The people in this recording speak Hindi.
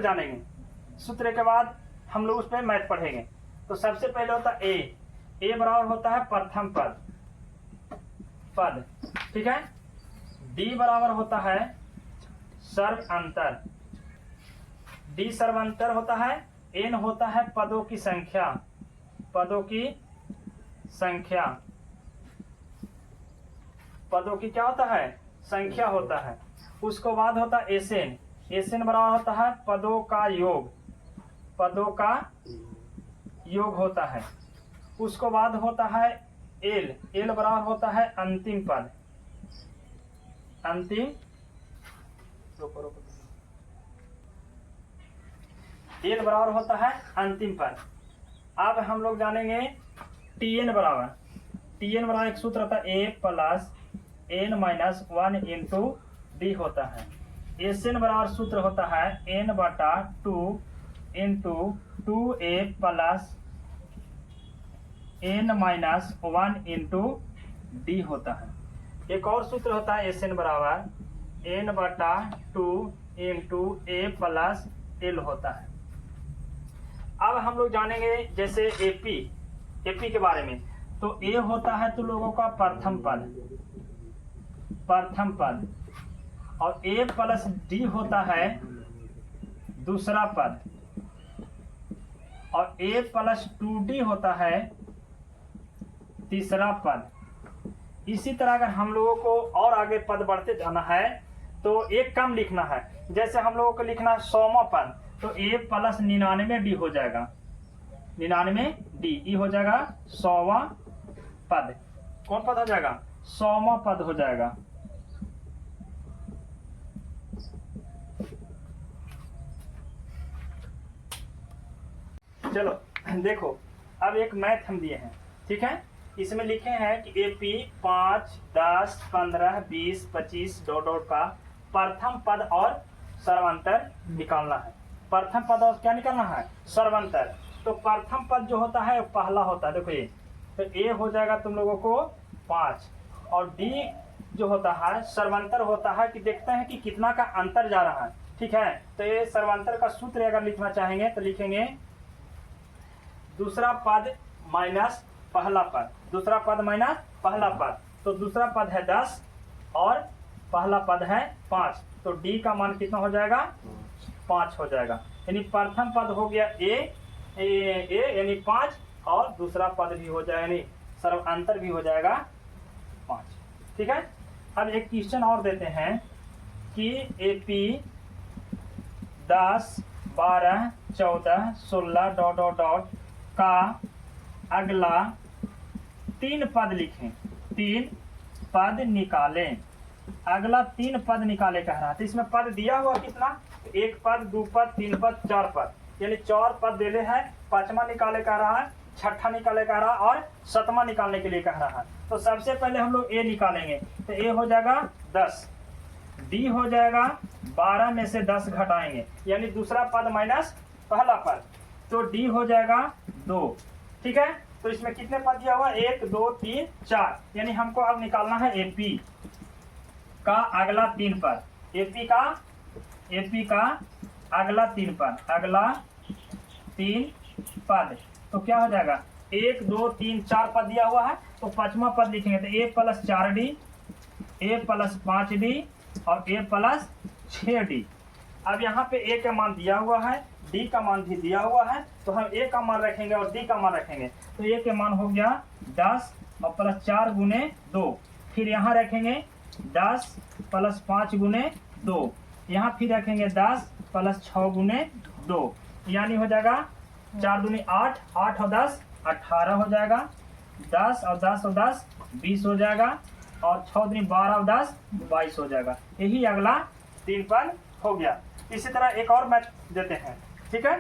जानेंगे। सूत्र के बाद हम लोग उस पर मैथ पढ़ेंगे। तो सबसे पहले होता है ए बराबर होता है प्रथम पद, ठीक है। डी बराबर होता है सर्व अंतर, डी सर्व अंतर होता है। एन होता है पदों की संख्या, पदों की क्या होता है, संख्या होता है। उसको बाद होता है एसएन, एसएन बराबर होता है पदों का योग होता है। उसको बाद होता है एल बराबर होता है अंतिम पद, एल बराबर होता है अंतिम पद। अब हम लोग जानेंगे टीएन बराबर एक सूत्र होता है A plus N minus 1 into D होता है। एसएन बराबर सूत्र होता है एन बटा 2 into 2a plus N minus 1 into D होता है। एक और सूत्र होता है एसएन बराबर एन बटा 2 इंटू ए प्लस एल होता है। अब हम लोग जानेंगे जैसे एपी के बारे में। तो ए होता है तो लोगों का प्रथम पद और ए प्लस डी होता है दूसरा पद और ए प्लस 2d होता है तीसरा पद। इसी तरह अगर हम लोगों को और आगे पद बढ़ते जाना है तो एक कम लिखना है। जैसे हम लोगों को लिखना है 100वां पद, तो ए प्लस 99d हो जाएगा, 99d हो जाएगा 100वां पद। कौन पद हो जाएगा, 100वां पद हो जाएगा। चलो देखो, अब एक मैथ हम दिए हैं, ठीक है। इसमें लिखे हैं कि एपी 5, 10, 15, 20, 25 डॉट का प्रथम पद और सर्वांतर निकालना है। प्रथम पद और क्या निकालना है, सर्वांतर। तो प्रथम पद जो होता है पहला होता है, देखो ये, तो ए हो जाएगा तुम लोगों को 5 और डी जो होता है सर्वांतर होता है कि देखते हैं कि कितना का अंतर जा रहा है, ठीक है। तो ये सर्वांतर का सूत्र अगर लिखना चाहेंगे तो लिखेंगे दूसरा पद माइनस पहला पद, दूसरा पद माइनस पहला पद। तो दूसरा पद है 10 और पहला पद है 5, तो डी का मान कितना हो जाएगा, 5 हो जाएगा। यानी प्रथम पद हो गया ए यानी 5 और दूसरा पद भी हो जाएगा यानी सर्वांतर भी हो जाएगा 5, ठीक है। अब एक क्वेश्चन और देते हैं कि एपी 10, 12, 14, 16 डॉट का अगला 3 पद लिखें, 3 पद निकालें। अगला 3 पद निकाले कह रहा है। तो इसमें पद दिया हुआ कितना, 1 पद, 2 पद, 3 पद, 4 पद, यानी 4 पद दे है। 5वां निकाले कह रहा है, 6ठा निकाले कह रहा है और 7वां निकालने के लिए कह रहा है। तो सबसे पहले हम लोग ए निकालेंगे, तो ए हो जाएगा 10, डी हो जाएगा 12 में से 10 घटाएंगे यानी दूसरा पद माइनस पहला पद, तो डी हो जाएगा 2, ठीक है। तो इसमें कितने पद दिया हुआ, 1, 2, 3, 4, यानी हमको अब निकालना है एपी का अगला 3 पद, एपी का अगला 3 पद, अगला 3 पद। तो क्या हो जाएगा, 1, 2, 3, 4 पद दिया हुआ है, तो 5वां पद लिखेंगे तो ए प्लस 4d, ए प्लस 5d और ए प्लस 6d। अब यहाँ पे ए का मान दिया हुआ है, डी का मान भी दिया हुआ है, तो हम ए का मान रखेंगे और डी का मान रखेंगे। तो ए के मान हो गया 10 और प्लस 4 गुने 2, फिर यहाँ रखेंगे 10 प्लस 5 गुने 2, यहाँ फिर रखेंगे 10 प्लस 6 गुने 2, यानी हो जाएगा 4 दूनी 8, 8 और 10 18 हो जाएगा, 10 और 10 और 10 20 हो जाएगा और 6 दूनी 12 और 10 22 हो जाएगा। यही अगला 3 पद हो गया। इसी तरह एक और मैच देते हैं, ठीक है।